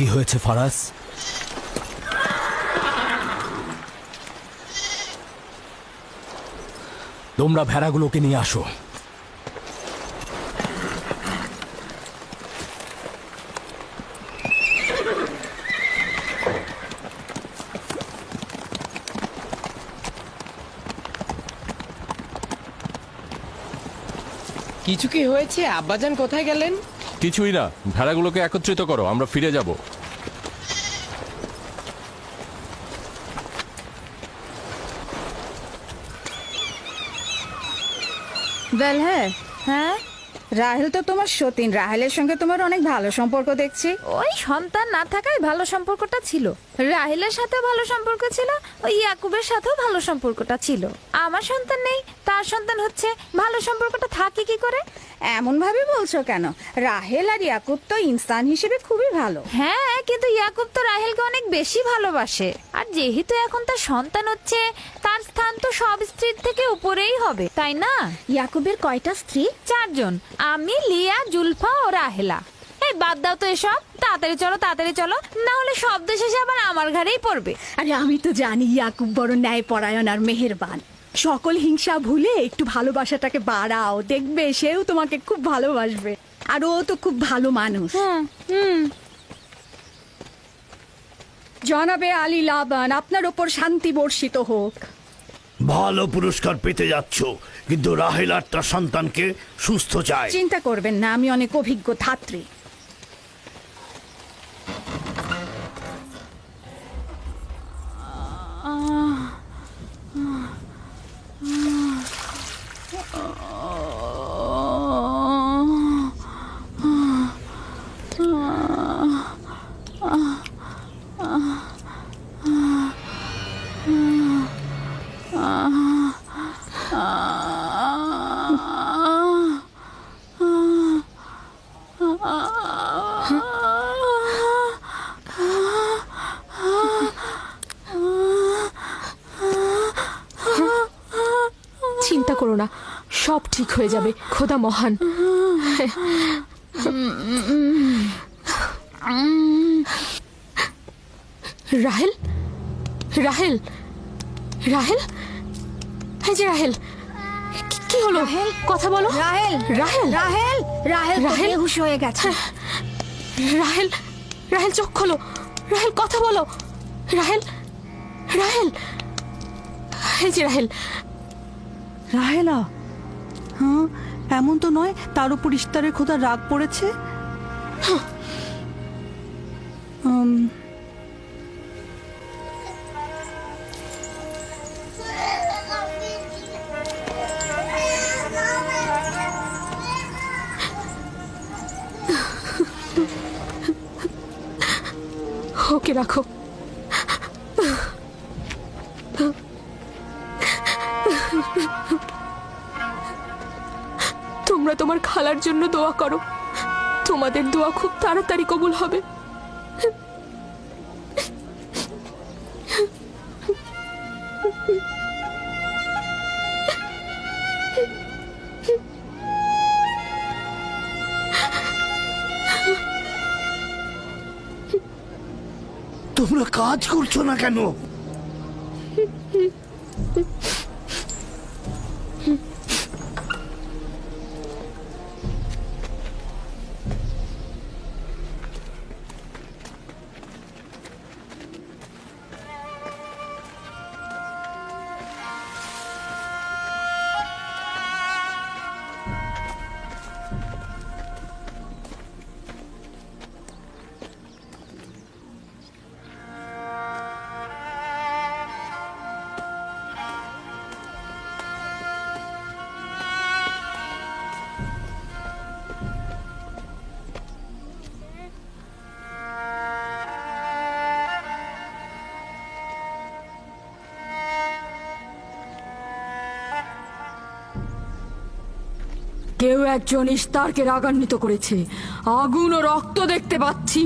কি হয়েছে ফারাজ? তোমরা ভেড়াগুলোকে নিয়ে আসো। কিছু কি হয়েছে? আব্বাজান কোথায় গেলেন? কিছুই না, ভেড়াগুলোকে একত্রিত করো, আমরা ফিরে যাব। বেল, হ্যাঁ, রাহেল তো তোমার সতীন। রাহেলের সঙ্গে তোমার অনেক ভালো সম্পর্ক দেখছি। ওই সন্তান না থাকায় ভালো সম্পর্কটা ছিল। রাহিলের সাথে ভালো সম্পর্ক ছিল, ওই ইয়াকুবের সাথেও ভালো সম্পর্কটা ছিল। আমার সন্তান নেই, তার সন্তান হচ্ছে, ভালো সম্পর্কটা থাকে কি করে? এমন ভাবে বলছো কেন? রাহেল আর ইয়াকুব তো ইনসান হিসেবে খুবই ভালো। হ্যাঁ, কিন্তু ইয়াকুব তো রাহেলকে অনেক বেশি ভালোবাসে। আর যেহেতু এখন তার সন্তান হচ্ছে, তার স্থান তো সব স্ত্রীর থেকে উপরেই হবে, তাই না? ইয়াকুবের কয়টা স্ত্রী? 4 জন, আমি, লিয়া, জুলফা ও রাহেলা। এই বাদ দাও তো এসব, তাড়াতাড়ি চলো, তাড়াতাড়ি চলো, না হলে শব্দ শেষে আবার আমার ঘাড়েই পড়বে। আরে আমি তো জানি ইয়াকুব বড় ন্যায়পরায়ণ আর মেহেরবান। সকল হিংসা ভুলে একটু ভালোবাসাটাকে বাড়াও, দেখবে সেও তোমাকে খুব ভালোবাসবে। আর ও তো খুব ভালো মানুষ। জনাবে আলী লাবান, আপনার ওপর শান্তি বর্ষিত হোক। ভালো পুরস্কার পেতে যাচ্ছ, কিন্তু রাহেল আর তার সন্তানকে সুস্থ চায়। চিন্তা করবেন না, আমি অনেক অভিজ্ঞ ধাত্রী। চিন্তা করো না, সব ঠিক হয়ে যাবে, খোদা মহান। রাহেল, রাহেল, রাহেল, এই যে রাহেল, কি হলো? কথা বলো। রাহেল, রাহেল, রাহেল, রাহেল তো রাহেল? বেহুশ হয়ে গেছে। রাহেল, রাহেল চোখ খোলো, রাহেল কথা বলো, রাহেল, রাহেল, এই যে রাহেল। রাহেলা, হ্যাঁ, এমন তো নয় তার উপর ইশতারের খোদা রাগ পড়েছে। ওকে রাখো। তোমরা তোমার খালার জন্য দোয়া করো, তোমাদের দোয়া খুব তাড়াতাড়ি কবুল হবে। তোমরা কাজ করছো না কেন? কেউ একজন ইশতারকে রাগান্বিত করেছে। আগুন ও রক্ত দেখতে পাচ্ছি,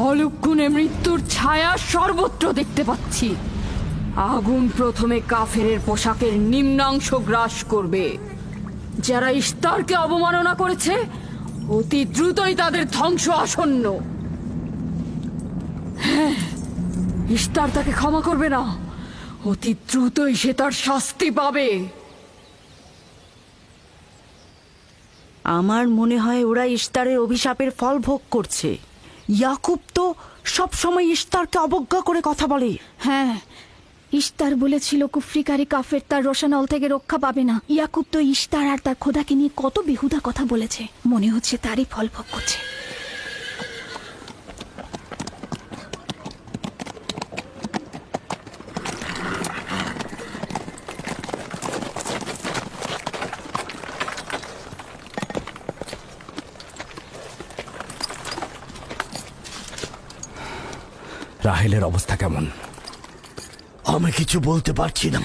অলক্ষণে মৃত্যুর ছায়া সর্বত্র দেখতে পাচ্ছি। আগুন প্রথমে কাফেরের পোশাকের নিম্নাংশ গ্রাস করবে। যারা ইশতারকে অবমাননা করেছে, অতি দ্রুতই তাদের ধ্বংস আসন্ন। ইস্তার তাকে ক্ষমা করবে না। অতি দ্রুতই সে তার শাস্তি পাবে। আমার মনে হয় ওরা ইস্তারের অভিশাপের ফল ভোগ করছে। ইয়াকুব তো সব সময় ইস্তারকে অবজ্ঞা করে কথা বলে। হ্যাঁ, ইস্তার বলেছিল কুফরিকারী কাফের তার রোশানল থেকে রক্ষা পাবে না। ইয়াকুব তো ইস্তার আর তার খোদাকে নিয়ে কত বেহুদা কথা বলেছে। মনে হচ্ছে তারই ফল ভোগ করছে। রাহেলের অবস্থা কেমন? আমি কিছু বলতে পারছি না।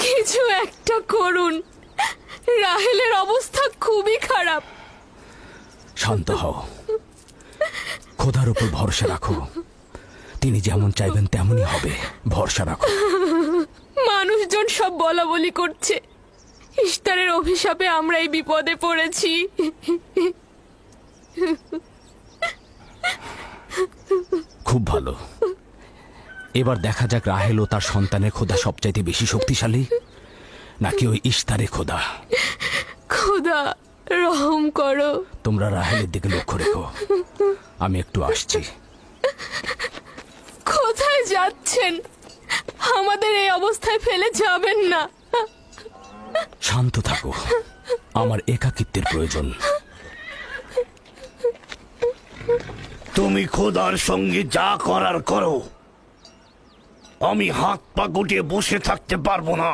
কিছু একটা করুন, রাহেলের অবস্থা খুবই খারাপ। শান্ত হও, খোদার উপর ভরসা রাখো। তিনি যেমন চাইবেন তেমনই হবে, ভরসা রাখো। মানুষজন সব বলা বলি করছে ইস্তারের অভিশাপে আমরা এই বিপদে পড়েছি। খুব ভালো। এবার দেখা যাক রাহেল ও তার সন্তানের খোদা সবচাইতে বেশি শক্তিশালী, নাকি ওই ইস্তারে খোদা। খোদা রহম করো। তোমরা রাহেলের দিকে লক্ষ্য রেখো, আমি একটু আসছি। কোথায় যাচ্ছেন? আমাদের এই অবস্থায় ফেলে যাবেন না। শান্ত থাকো, আমার একাকিত্বের প্রয়োজন। তুমি খোদার সঙ্গে যা করার করো, আমি হাত পা গুটিয়ে বসে থাকতে পারবো না।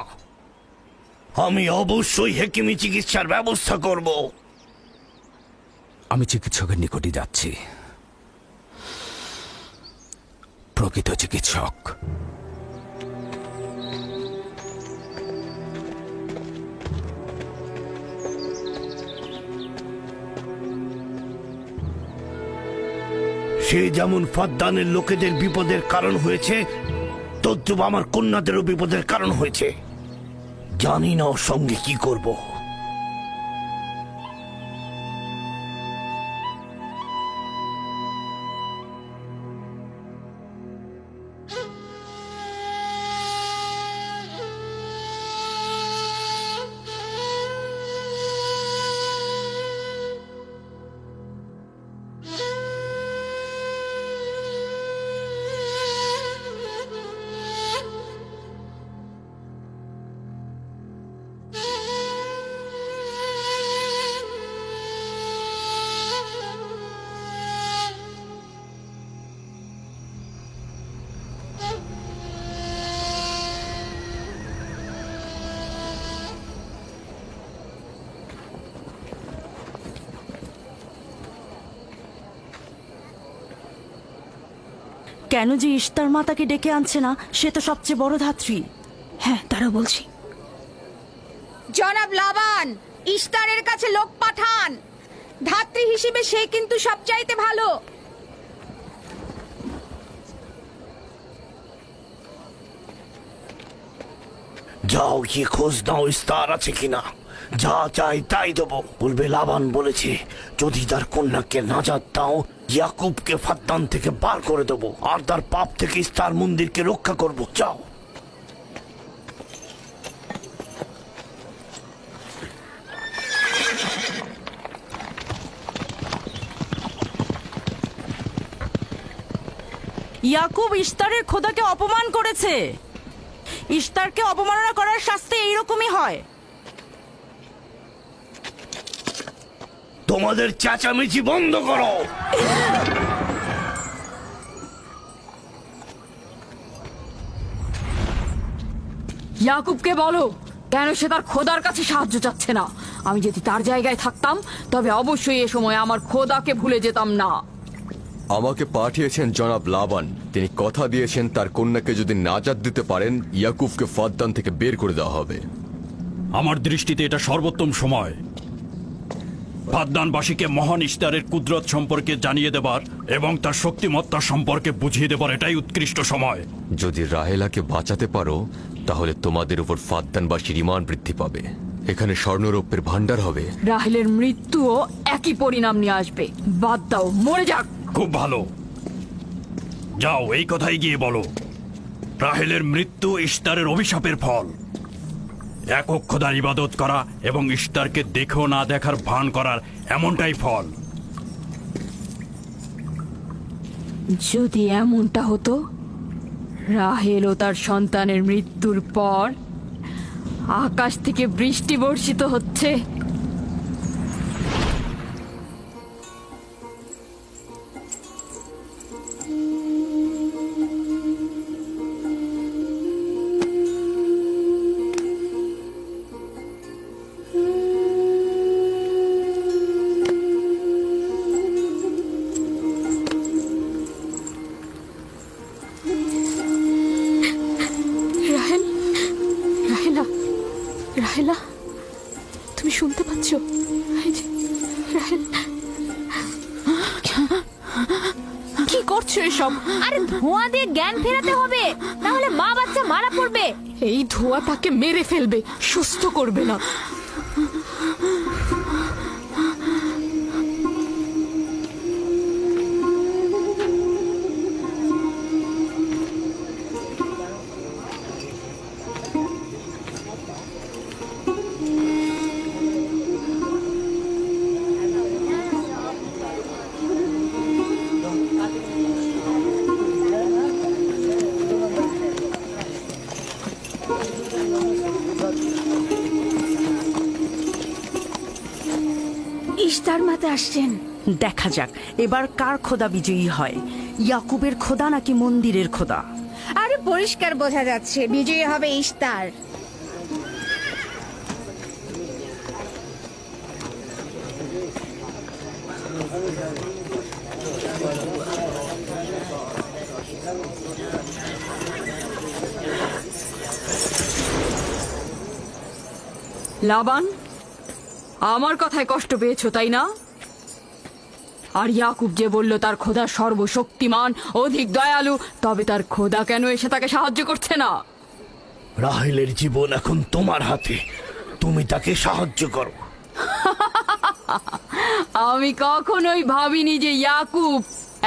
আমি অবশ্যই হেকিমি চিকিৎসার ব্যবস্থা করব। আমি চিকিৎসকের নিকটে যাচ্ছি, প্রকৃত চিকিৎসক। সে যেমন ফাদ্দানের লোকেদের বিপদের কারণ হয়েছে, তদ্রুপ আমার কন্যাদেরও বিপদের কারণ হয়েছে। জানি না ওর সঙ্গে কি করব। কেন যে ইস্তার মাতাকে ডেকে আনছে না, সে তো সবচেয়ে বড় ধাত্রী। হ্যাঁ, তারা বলছি। জনাব লাবান, ইস্তারের কাছে লোক পাঠান। ধাত্রী হিসেবে সে কিন্তু সবচাইতে ভালো। যাও গিয়ে খোঁজ নাও ইস্তার আছে কিনা। যা চাই তাই দেবো। বলবে লাবান বলেছে যদি তার কন্যাকে নাজাত দাও, ইয়াকুবকে ফাদ্দান থেকে বার করে দেবো, আর তার পাপ থেকে ইস্তার মন্দিরকে রক্ষা করবো। যাও। ইয়াকুব ইস্তারের খোদাকে অপমান করেছে। ইস্তারকে অপমাননা করার শাস্তি এইরকমই হয়। তোমাদের চেঁচামেচি বন্ধ করো। ইয়াকুবকে বলো কেন সে তার খোদার কাছে সাহায্য চাচ্ছে না। আমি যদি তার জায়গায় থাকতাম তবে অবশ্যই এ সময় আমার খোদাকে ভুলে যেতাম না। আমাকে পাঠিয়েছেন জনাব লাবান। তিনি কথা দিয়েছেন তার কন্যাকে যদি নাজাত দিতে পারেন, ইয়াকুবকে ফাদ্দান থেকে বের করে দেওয়া হবে। আমার দৃষ্টিতে এটা সর্বোত্তম সময়। ফাদ্দানবাসীকে মহান ইশতারের কুদরত সম্পর্কে জানিয়ে দেবার এবং তার শক্তিমত্তা সম্পর্কে বুঝিয়ে দেবার এটাই উৎকৃষ্ট সময়। যদি রাহেলাকে বাঁচাতে পারো তাহলে তোমাদের উপর ফাদ্দানবাসীর ঈমান বৃদ্ধি পাবে। এখানে স্বর্ণরৌপ্যের ভান্ডার হবে। রাহেলের মৃত্যুও একই পরিণাম নিয়ে আসবে। বাদ দাও, মরে যাক। খুব ভালো, যাও এই কথাই গিয়ে বলো। রাহেলের মৃত্যু ইশতারের অভিশাপের ফল। একক খোদার ইবাদত করা এবং ইশতারকে দেখেও না দেখার ভান করার এমনটাই ফল। যদি এমনটা হতো, রাহেল ও তার সন্তানের মৃত্যুর পর আকাশ থেকে বৃষ্টি বর্ষিত হচ্ছে। রাহেল, রাহেলা, রাহেলা, তুমি শুনতে পাচ্ছ? এই যে, রাহেল, কি করছো এসব? আরে ধোঁয়া দিয়ে জ্ঞান ফেরাতে হবে, তাহলে মা বাচ্চা মারা পড়বে। এই ধোঁয়া তাকে মেরে ফেলবে, সুস্থ করবে না। ইশতার মাতে আসছেন। দেখা যাক এবার কার খোদা বিজয়ী হয়, ইয়াকুবের খোদা নাকি মন্দিরের খোদা। আরে পরিষ্কার বোঝা যাচ্ছে বিজয়ী হবে ইশতার। লাবান, আমার কথায় কষ্ট পেয়েছো তাই না? আর ইয়াকুব যে বলল তার খোদা সর্বশক্তিমান, অধিক দয়ালু, তবে তার খোদা কেন এসে তাকে সাহায্য করছে না? রাহেলের জীবন এখন তোমার হাতে, তুমি তাকে সাহায্য করো। আমি কখনোই ভাবিনি যে ইয়াকুব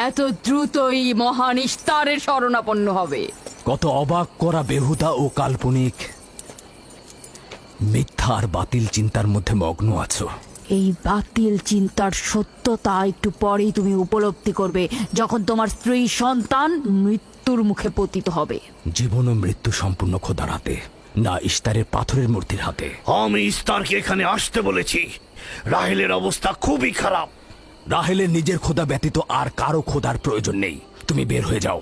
এত দ্রুতই মহান ইশতারের শরণাপন্ন হবে। কত অবাক করা বেহুদা ও কাল্পনিক, মিথ্যা আর বাতিল চিন্তার মধ্যে মগ্ন আছো। এই বাতিল চিন্তার সত্যতা একটু পরেই তুমি উপলব্ধি করবে, যখন তোমার স্ত্রী সন্তান মৃত্যুর মুখে পতিত হবে। জীবন ও মৃত্যু সম্পূর্ণ খোদার হাতে, না ইশতারের পাথরের মূর্তির হাতে। আমি ইশতারকে এখানে আসতে বলেছি। রাহেলের অবস্থা খুবই খারাপ। রাহেলের নিজের খোদা ব্যতীত আর কারো খোদার প্রয়োজন নেই। তুমি বের হয়ে যাও,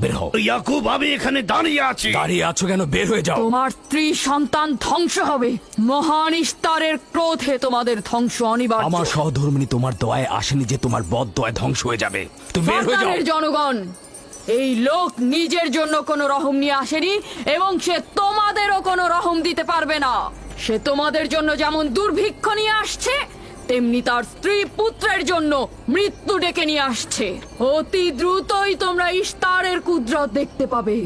বের হও। ইয়াকুব, আমি এখানে দাঁড়িয়ে আছি। দাঁড়িয়ে আছো কেন? বের হয়ে যাও। তোমার স্ত্রী সন্তান ধ্বংস হবে। মহান ইশতারের ক্রোধে তোমাদের ধ্বংস অনিবার্য। আমার সহধর্মিনী তোমার দয়ায় আসেনি যে তোমার বদ দয়ায় ধ্বংস হয়ে যাবে। তুমি বের হয়ে যাও। ফাদ্দানের জনগণ, এই লোক নিজের জন্য কোনো রহম নিয়ে আসেনি এবং সে তোমাদেরও কোনো রহম দিতে পারবে না। সে তোমাদের জন্য যেমন দুর্ভিক্ষ নিয়ে আসছে, তেমনি তার স্ত্রী পুত্রের জন্য মৃত্যু ডেকে নিয়ে আসছে। অতি দ্রুতই তোমরা ইশতারের কুদরত দেখতে পাবে।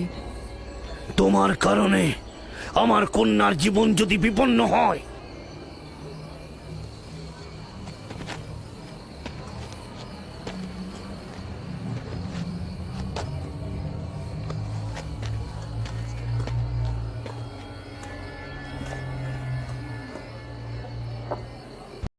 তোমার কারণে আমার কন্যার জীবন যদি বিপন্ন হয়,